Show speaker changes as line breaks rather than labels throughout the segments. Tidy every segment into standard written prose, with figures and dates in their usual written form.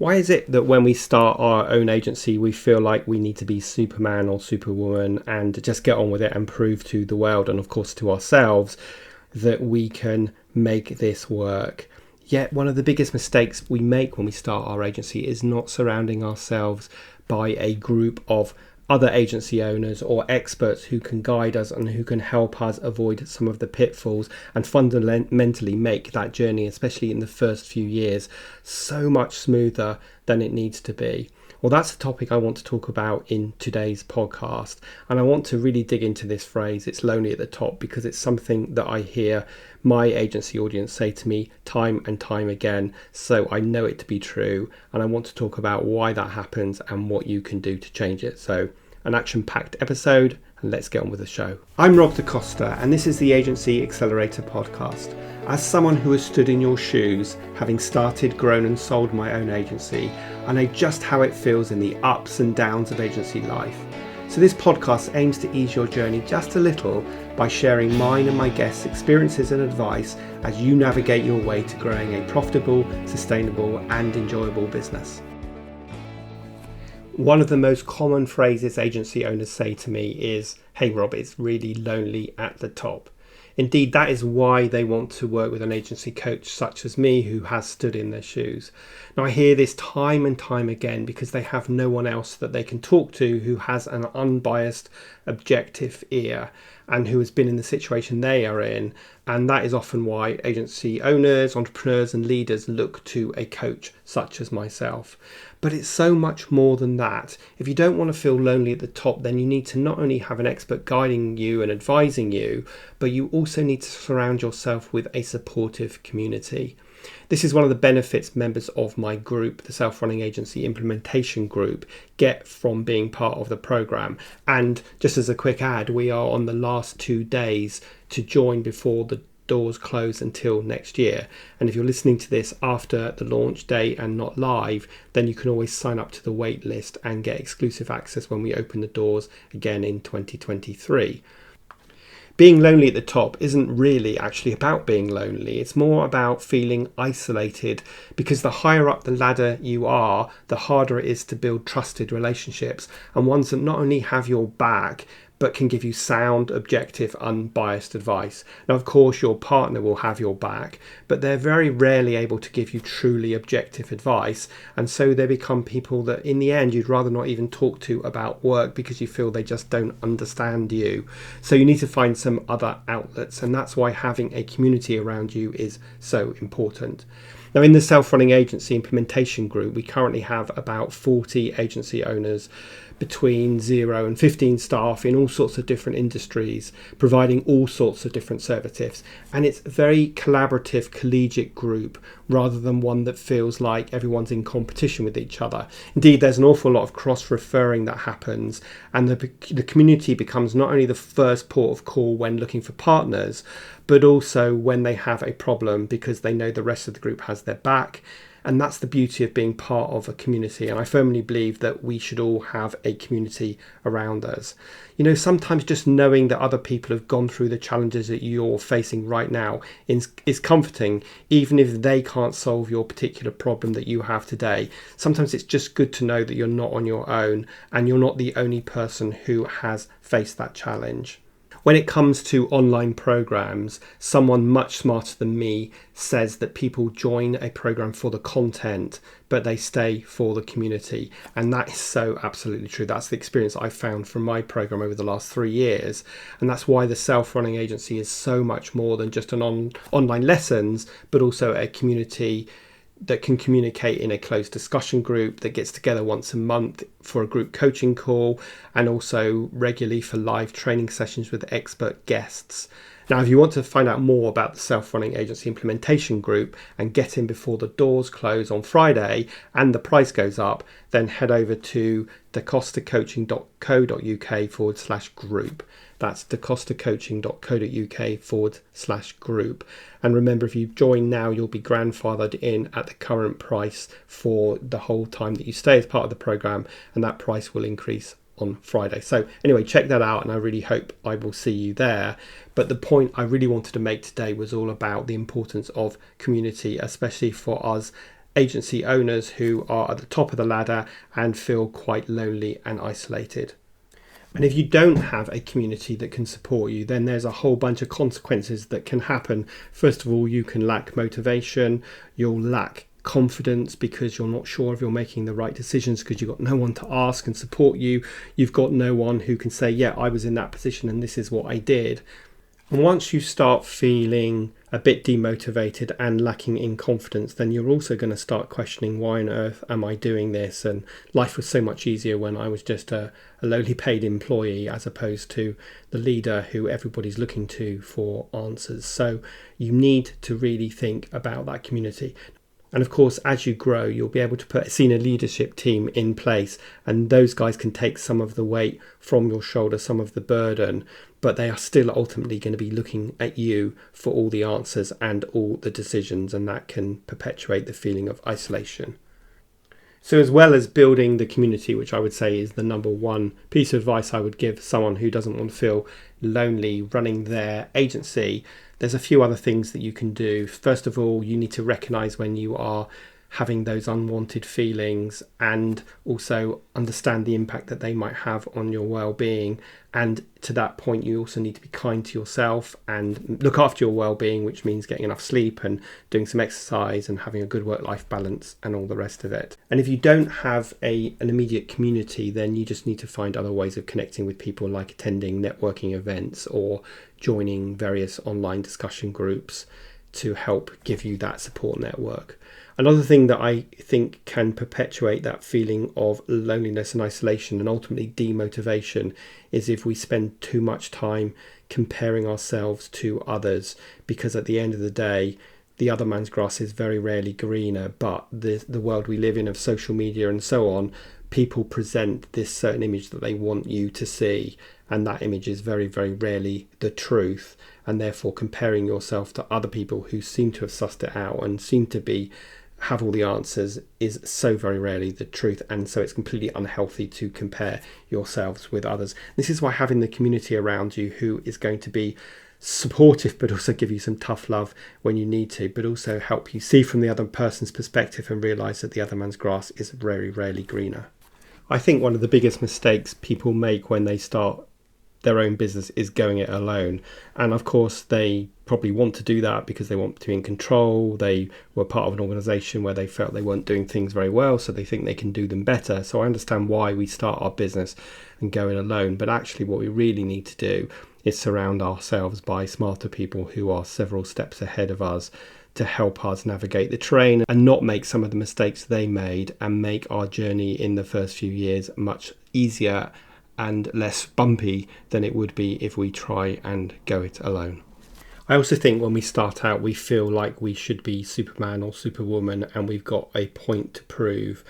Why is it that when we start our own agency, we feel like we need to be Superman or Superwoman and just get on with it and prove to the world and, of course, to ourselves that we can make this work? Yet one of the biggest mistakes we make when we start our agency is not surrounding ourselves by a group of other agency owners or experts who can guide us and who can help us avoid some of the pitfalls and fundamentally make that journey, especially in the first few years, so much smoother than it needs to be. Well, that's the topic I want to talk about in today's podcast. And I want to really dig into this phrase, it's lonely at the top, because it's something that I hear my agency audience say to me time and time again. So I know it to be true. And I want to talk about why that happens and what you can do to change it. So an action-packed episode, and let's get on with the show. I'm Rob DaCosta, and this is the Agency Accelerator podcast. As someone who has stood in your shoes, having started, grown and sold my own agency, I know just how it feels in the ups and downs of agency life. So this podcast aims to ease your journey just a little by sharing mine and my guests' experiences and advice as you navigate your way to growing a profitable, sustainable and enjoyable business. One of the most common phrases agency owners say to me is, "Hey Rob, it's really lonely at the top." Indeed, that is why they want to work with an agency coach such as me who has stood in their shoes. Now, I hear this time and time again because they have no one else that they can talk to who has an unbiased, objective ear and who has been in the situation they are in. And that is often why agency owners, entrepreneurs and leaders look to a coach such as myself. But it's so much more than that. If you don't want to feel lonely at the top, then you need to not only have an expert guiding you and advising you, but you also need to surround yourself with a supportive community. This is one of the benefits members of my group, the Self-Running Agency Implementation Group, get from being part of the program. And just as a quick ad, we are on the last 2 days to join before the doors close until next year. And if you're listening to this after the launch day and not live, then you can always sign up to the wait list and get exclusive access when we open the doors again in 2023. Being lonely at the top isn't really actually about being lonely. It's more about feeling isolated, because the higher up the ladder you are, the harder it is to build trusted relationships and ones that not only have your back, but can give you sound, objective, unbiased advice. Now, of course, your partner will have your back, but they're very rarely able to give you truly objective advice. And so they become people that in the end, you'd rather not even talk to about work because you feel they just don't understand you. So you need to find some other outlets. And that's why having a community around you is so important. Now, in the Self-Running Agency Implementation Group, we currently have about 40 agency owners between 0 and 15 staff in all sorts of different industries, providing all sorts of different services. And it's a very collaborative, collegiate group rather than one that feels like everyone's in competition with each other. Indeed, there's an awful lot of cross-referring that happens, and the community becomes not only the first port of call when looking for partners, but also when they have a problem, because they know the rest of the group has their back. And that's the beauty of being part of a community. And I firmly believe that we should all have a community around us. You know, sometimes just knowing that other people have gone through the challenges that you're facing right now is comforting, even if they can't solve your particular problem that you have today. Sometimes it's just good to know that you're not on your own and you're not the only person who has faced that challenge. When it comes to online programs, someone much smarter than me says that people join a program for the content, but they stay for the community. And that is so absolutely true. That's the experience I found from my program over the last 3 years. And that's why the Self-Running Agency is so much more than just an online lessons, but also a community that can communicate in a closed discussion group that gets together once a month for a group coaching call, and also regularly for live training sessions with expert guests. Now, if you want to find out more about the Self-Running Agency Implementation Group and get in before the doors close on Friday and the price goes up, then head over to dacostacoaching.co.uk/group. That's dacostacoaching.co.uk/group. And remember, if you join now, you'll be grandfathered in at the current price for the whole time that you stay as part of the program, and that price will increase on Friday. So anyway, check that out, and I really hope I will see you there. But the point I really wanted to make today was all about the importance of community, especially for us agency owners who are at the top of the ladder and feel quite lonely and isolated. And if you don't have a community that can support you, then there's a whole bunch of consequences that can happen. First of all, you can lack motivation, you'll lack confidence because you're not sure if you're making the right decisions because you've got no one to ask and support you. You've got no one who can say, yeah, I was in that position and this is what I did. And once you start feeling a bit demotivated and lacking in confidence, then you're also going to start questioning, why on earth am I doing this? And life was so much easier when I was just a lowly paid employee as opposed to the leader who everybody's looking to for answers. So you need to really think about that community. And of course, as you grow, you'll be able to put a senior leadership team in place, and those guys can take some of the weight from your shoulder, some of the burden, but they are still ultimately going to be looking at you for all the answers and all the decisions, and that can perpetuate the feeling of isolation. So as well as building the community, which I would say is the number one piece of advice I would give someone who doesn't want to feel lonely running their agency, there's a few other things that you can do. First of all, you need to recognize when you are having those unwanted feelings and also understand the impact that they might have on your well-being. And to that point, you also need to be kind to yourself and look after your well-being, which means getting enough sleep and doing some exercise and having a good work-life balance and all the rest of it. And if you don't have an immediate community, then you just need to find other ways of connecting with people, like attending networking events or joining various online discussion groups to help give you that support network. Another thing that I think can perpetuate that feeling of loneliness and isolation and ultimately demotivation is if we spend too much time comparing ourselves to others, because at the end of the day, the other man's grass is very rarely greener. But the world we live in of social media and so on, people present this certain image that they want you to see, and that image is very, very rarely the truth. And therefore comparing yourself to other people who seem to have sussed it out and seem to have all the answers is so very rarely the truth. And so it's completely unhealthy to compare yourselves with others. This is why having the community around you who is going to be supportive but also give you some tough love when you need to, but also help you see from the other person's perspective and realize that the other man's grass is very rarely greener. I think one of the biggest mistakes people make when they start their own business is going it alone. And of course, they probably want to do that because they want to be in control. They were part of an organization where they felt they weren't doing things very well, so they think they can do them better. So I understand why we start our business and go it alone. But actually, what we really need to do is surround ourselves by smarter people who are several steps ahead of us to help us navigate the terrain and not make some of the mistakes they made, and make our journey in the first few years much easier and less bumpy than it would be if we try and go it alone. I also think when we start out, we feel like we should be Superman or Superwoman and we've got a point to prove.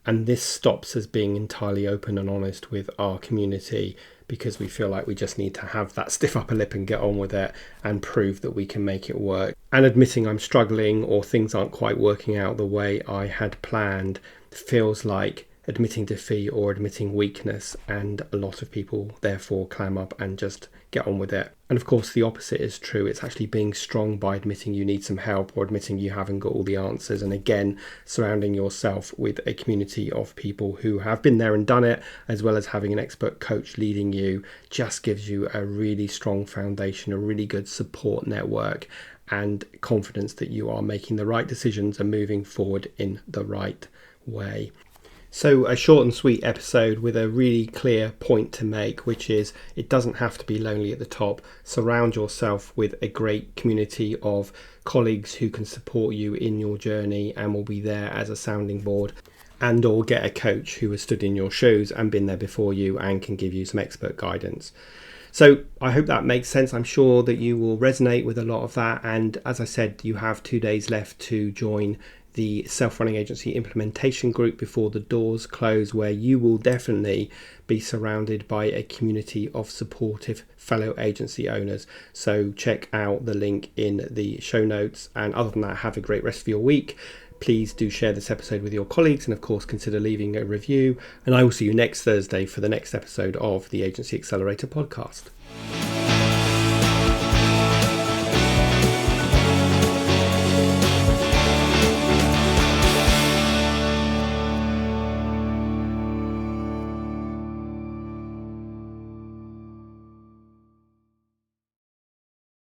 And this stops us being entirely open and honest with our community, because we feel like we just need to have that stiff upper lip and get on with it and prove that we can make it work. And admitting I'm struggling or things aren't quite working out the way I had planned feels like admitting defeat or admitting weakness, and a lot of people therefore clam up and just get on with it. And of course the opposite is true. It's actually being strong by admitting you need some help or admitting you haven't got all the answers, and again surrounding yourself with a community of people who have been there and done it, as well as having an expert coach leading you, just gives you a really strong foundation, a really good support network, and confidence that you are making the right decisions and moving forward in the right way. So a short and sweet episode with a really clear point to make, which is it doesn't have to be lonely at the top. Surround yourself with a great community of colleagues who can support you in your journey and will be there as a sounding board, and or get a coach who has stood in your shoes and been there before you and can give you some expert guidance. So I hope that makes sense. I'm sure that you will resonate with a lot of that. And as I said, you have 2 days left to join the Self-Running Agency Implementation Group before the doors close, where you will definitely be surrounded by a community of supportive fellow agency owners. So check out the link in the show notes. And other than that, have a great rest of your week. Please do share this episode with your colleagues, and of course consider leaving a review. And I will see you next Thursday for the next episode of the Agency Accelerator podcast.